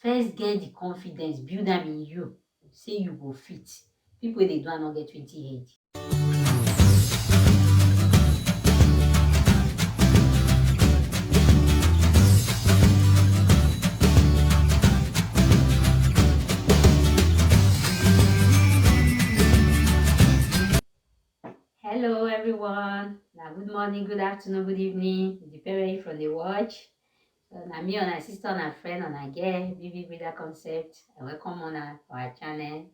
First get the confidence, build them in you, say you go fit. People they do not get 20 head. Hello everyone. Now good morning, good afternoon, good evening. Depending from the watch. So now me and my sister and our friend and again, Vivid Breeder Concept. I welcome on our channel.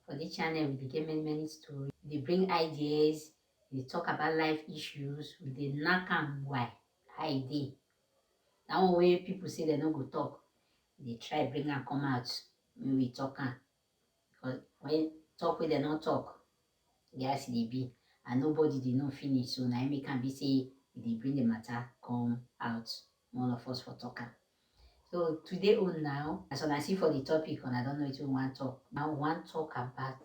For this channel, we get many stories. They bring ideas, they talk about life issues, we dey knack am why I dey. That one way people say they no go talk, they try bring am come out when we talk am. Because when talk wey they not talk, yes they be. And nobody dey know finish. So now make am be say they bring the matter come out. One of us for talk am. So today on now, as I see for the topic, and I don't know if you want to talk. Now we want to talk about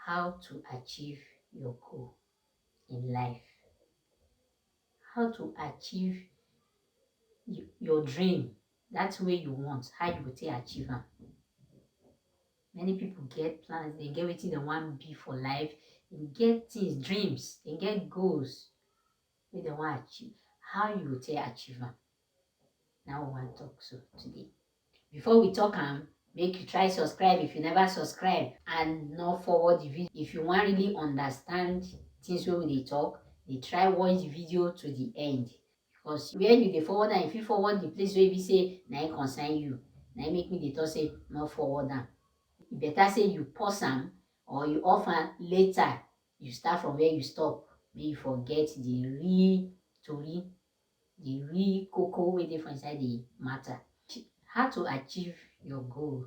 how to achieve your goal in life. How to achieve your dream. That's where you want. How you will take achieve them. Many people get plans, they get what they want to be for life, they get things, dreams, they get goals where they want to achieve. How you will take achieve them. Now we want to talk so today. Before we talk make you try subscribe if you never subscribe and not forward the video. If you want really understand things wey we dey talk, they try watch the video to the end. Because where you dey forward am, if you forward the place where we say na it concern you, na it make me dey talk say not forward am. E better say you pause am or you off am later. You start from where you stop. Make you forget the real story, the real cocoa wey dey for inside the matter. How to achieve your goal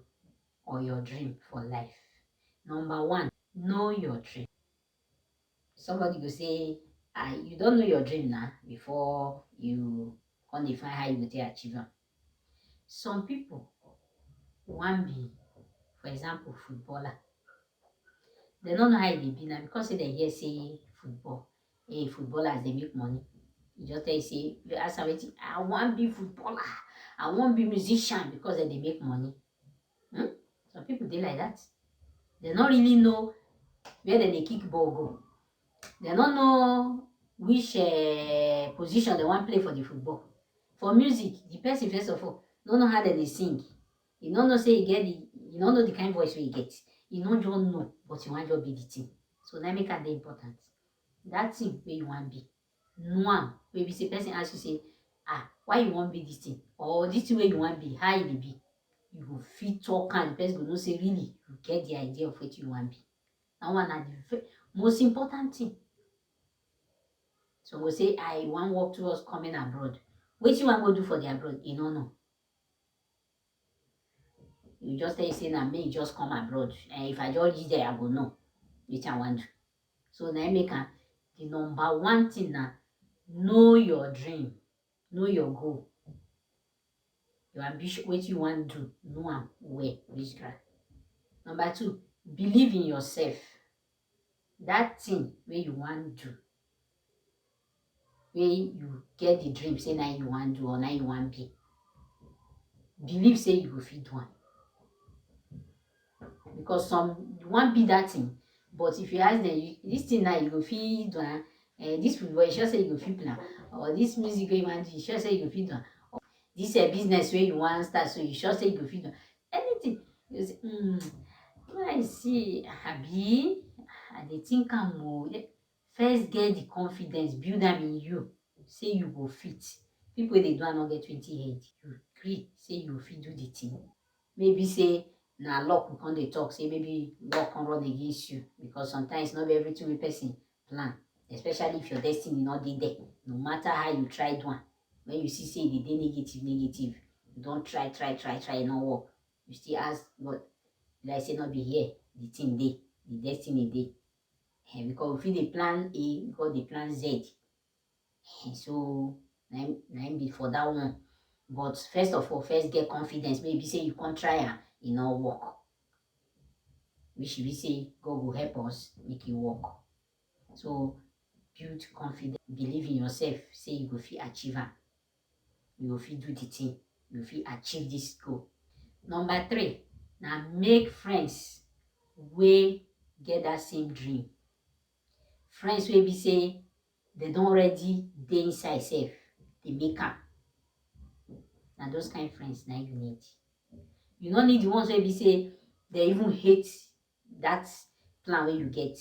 or your dream for life. Number one, know your dream. Somebody go say, you don't know your dream now before you can define how you will achieve them. Some people want be, for example, footballer. They don't know how they be now because they hear say football. Hey, footballers they make money. You just tell you say, you ask somebody, I want be footballer. I want be musician because they make money. Some people they like that. They don't really know where they kick ball go. They don't know which position they want to play for the football. For music, the person first of all don't know how they sing. You don't know say you get you don't know the kind of voice you get. You don't just know, but you want to be the thing. So that make it important. That thing where you want to be. No, maybe the person asks you say, why you want to be this thing? Or this thing where you want to be, how you be? You go fit talk and the person go know say really you get the idea of what you want to be. That one is the most important thing. So we say I want to work towards coming abroad. What you want to do for the abroad? You don't know. You just tell you say now me just come abroad. And if I just reach there, I go know which I want to. So now make the number one thing now, know your dream, know your goal. Your ambition, what you want to do, know where, which grade. Number two, believe in yourself. That thing where you want to do, where you get the dream, say now you want to do or now you want to be. Believe say you will fit one. Because some want be that thing, but if you ask them, this thing now you go fit do, this football, you sure say you go fit plan, or this music you want to do, you sure say you go fit do, or this business where you want to start, so you sure say you go fit do. Anything, you say, I see, Abi, I dey think am o. First get the confidence, build them in you, say you go fit. People they do not get 20 head. You agree, say you fit do the thing. Maybe say na luck we come dey talk, say maybe luck can run against you because sometimes not everything we person plan, especially if your destiny not dey there. No matter how you try one, when you see say the day negative, you don't try, it not work. You still ask God, like say not be here, the thing dey, the destiny dey. Because if they plan A, God they plan Z. So na be for that one. But first of all, first get confidence. Maybe say you can't try and it not work. We should be say God will help us make it work. So build confidence, believe in yourself, say you go fit achieve it. You go fit do the thing, you go fit achieve this goal. Number 3, na make friends wey get that same dream. Friends wey be say dem don already dey inside sef, dey make am. Na those kind friends na you need. You no need the ones wey be say dem even hate that plan wey you get.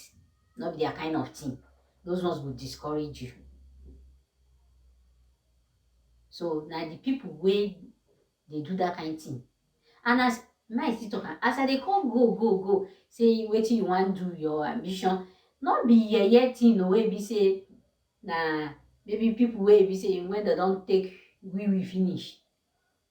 No be their kind of thing. Those ones go discourage you. So na the people wey dey do that kind thing. And as my still talk am, as I dey call go say wetin you wan do, your ambition, no be yeye thing o wey be say na maybe people wey be say when dem don take we finish,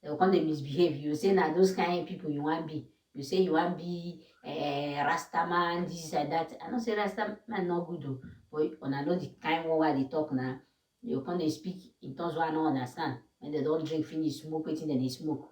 dem go come dey misbehave. You say na those kind people you wan be. You say you wan be Rasta man, this and that. I no say Rasta man no good o, but una know the kind one wey I dey talk na. You go come dey speak in tongues wey I no understand. When dem don drink finish, smoke wetin dem dey smoke.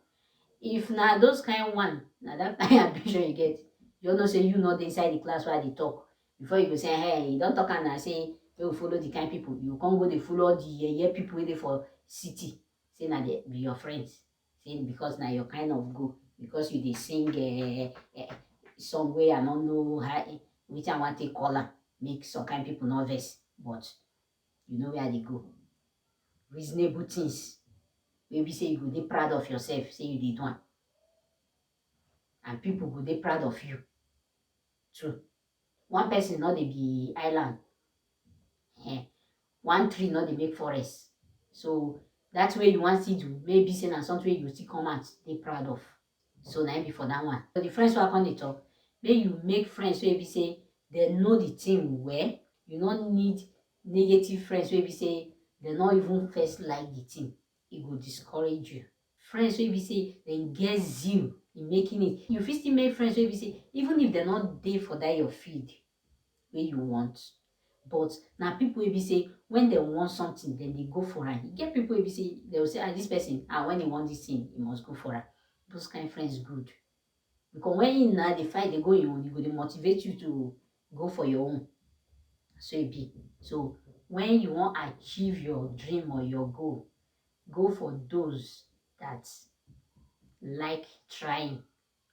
If na those kind one, na that kind ambition you get, you know say you no dey inside the class wey I dey talk. Before you go say, hey, you don talk am na say make we follow the kind people. You come go dey follow all the yeye people wey dey for city. Say na they be your friends. Say because na your kind of go. Because you dey sing song wey I no know how wetin I wan take call am. Make some kind people no vex. But you know where I dey go. Reasonable things. Wey be say you go dey proud of yourself, say you dey do am. And people go dey proud of you too. One person no dey be island. One tree no dey make forest. So that way you wan still do, maybe say na something wey you still come out dey proud of. So na im be for that one. So the friends wey I come dey talk, make you make friends wey be say dem know the thing well. You no need negative friends wey be say dem no even first like the thing. E go discourage you. Friends wey be say dem get zeal in making it. You fit still make friends wey be say even if dem no dey for that your field wey you want, but na people wey be say when dem want something, dem dey go for am. E get people wey be say dem go say, this person, when he want this thing, he must go for am. Those kind friends good. Because when you now dey fight dey go your own, e go dey motivate you to go for your own. So e be. So when you wan achieve your dream or your goal, go for those that like trying.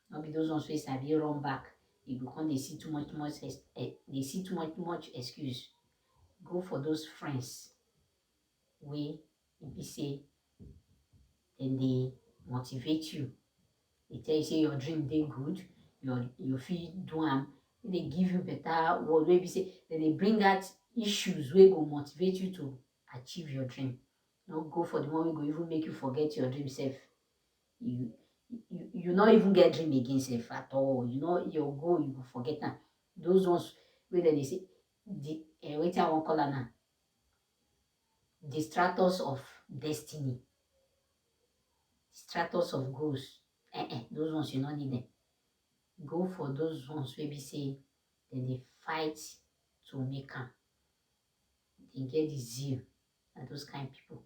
No be those ones wey sabi run back. You go come dey see too much excuse. Go for those friends wey be say dem dey motivate you. They tell you say your dream dey good, you fit do am. They give you better word wey be say dem dey bring out issues wey go motivate you to achieve your dream. No go for the one wey go even make you forget your dream sef. You no even get dream again sef at all. You know your goal, you go forget am. Those ones wey dem dey say wetin I wan call am now, distractors of destiny, distractors of goals. Those ones you no need them. Go for those ones wey be say dem dey fight to make am. They get the zeal. And those kind people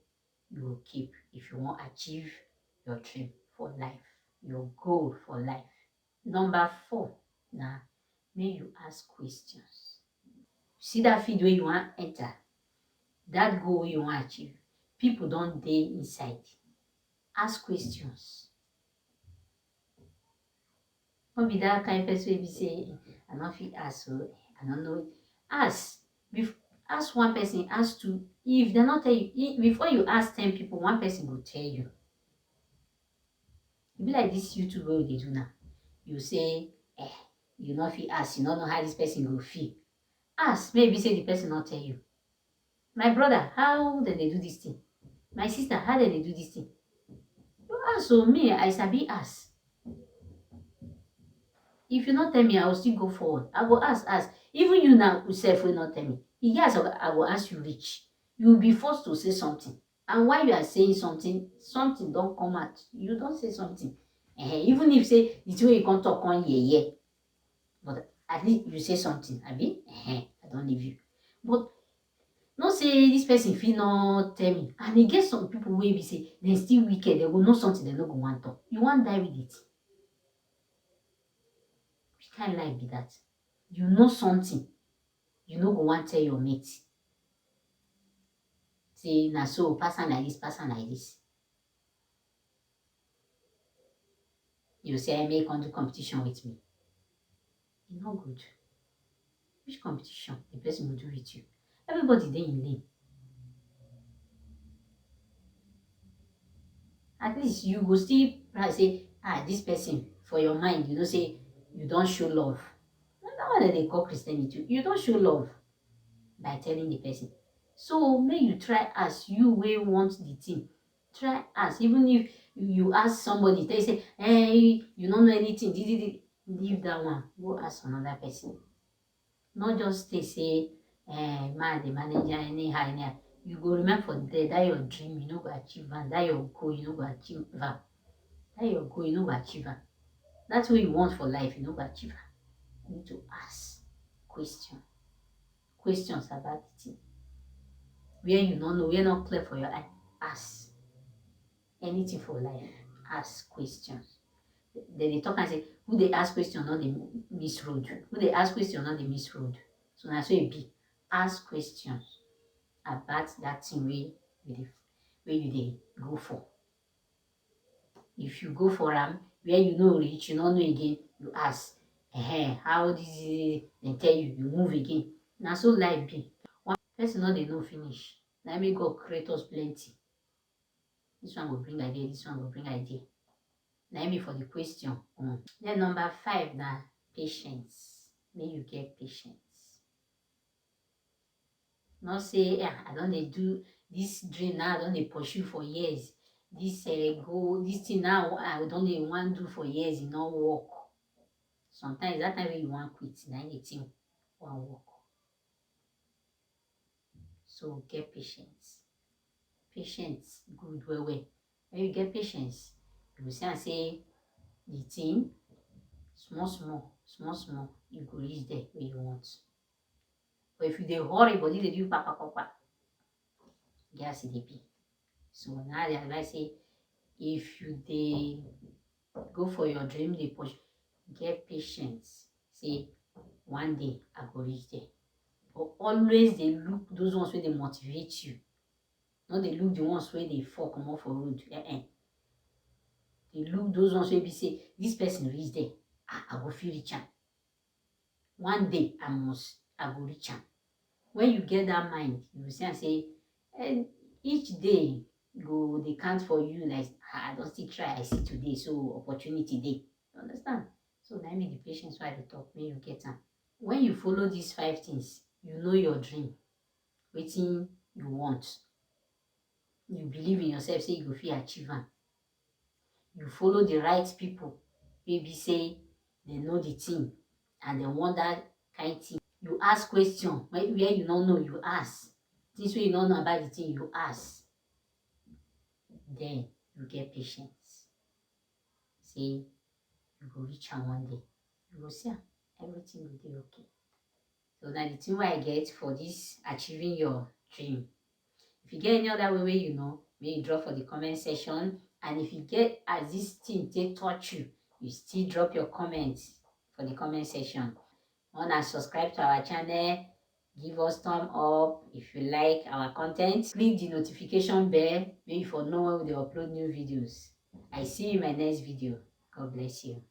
you will keep if you want to achieve your dream for life, your goal for life. Number 4, na make you ask questions. See that field wey you wan enter, that goal wey you wan achieve, people don dey inside. Ask questions. No be that kind person wey be say I no fit ask, so I no know. Ask. Ask one person, ask two. If dem no tell you, before you ask 10 people, one person go tell you. E be like this YouTube wey we dey do now. You say, you no fit ask, you no know how this person go feel. Ask, maybe say the person not tell you. My brother, how dem dey do this thing? My sister, how dem dey do this thing? You ask. So me, I sabi ask. If you not tell me, I will still go forward. I go ask. Even you now yourself will not tell me. Yes, I will ask you reach. You will be forced to say something. And while you are saying something don't come out. You don't say something. Even if say the way you can't talk on yeah. But at least you say something. Abi? I don't leave you. But not say this person feel not tell me. And you get some people where we say they still wicked, they will know something they no go want talk. You want die with it. Which kind life be that? You know something, you no go want tell your mate. Say na so, pass am like this, pass am like this. You say, I may come do competition with me. It's not good. Which competition? The person will do with you. Everybody there in lane. At least you go still say, this person, for your mind, you know, say you don't show love. That one that they call Christianity. You don't show love by telling the person. So may you try as you will want the thing. Try as even if you ask somebody, they say, hey, you don't know anything. Leave that one. Go ask another person. Not just they say, man, the manager, anyhow. You go remember for that your dream, you know, go achieve and that your goal, you know, go achieve that. That your goal, you know, go achieve that. That's what you want for life, you know, go achieve that. You need to ask questions about the thing. Where you don't know, where not clear for your eye, ask. Anything for life, ask questions. Then they talk and say, who they ask question, not the miss road. Who they ask question, not the miss road. So that's where it be. Ask questions about that thing where you dey go for. If you go for am, where you know reach, you don't know again, you ask, how this is, they tell you, you move again. Now so life be. One person not they know finish. Now make God create us plenty. This one will bring idea, this one will bring idea. Now me for the question. Then number 5 now, patience. May you get patience. Not say, I don't dey do this dream now, I don't dey pursue for years. This goal, this thing now, I don't dey want do for years, it not work. Sometimes that time when you want quit, now the thing won't work. So get patience. Patience good well. When you get patience, you will say the thing, small, you go reach there where you want. But if you dey hurry, body dey do pa, gas dey be. So now I advise say, if you dey go for your dream, dey push, get patience. Say one day I go reach there. But always dey look those ones where they motivate you. Not dey look the ones where they fall comot for road. Dey look those ones where be say this person reach there, I go fit reach am. One day I go reach am. When you get that mind, you will say, each day go dey count for you like, I don still try, I see today, so opportunity dey. You understand? So na me the patience why I dey talk, make you get am. When you follow these 5 things, you know your dream, wetin you want. You believe in yourself, say you go fit achieve am. You follow the right people, maybe say they know the thing and they want that kind thing. You ask question, where you don't know, you ask. Things where you don't know about the thing, you ask. Then you get patience. Say you go reach am one day. You go see everything will be okay. So now the thing I get for this achieving your dream. If you get any other way you know, may you drop for the comment section. And if you get as this thing take touch you, you still drop your comments for the comment section. Wanna subscribe to our channel, give us thumb up if you like our content. Click the notification bell, maybe for know when we upload new videos. I see you in my next video. God bless you.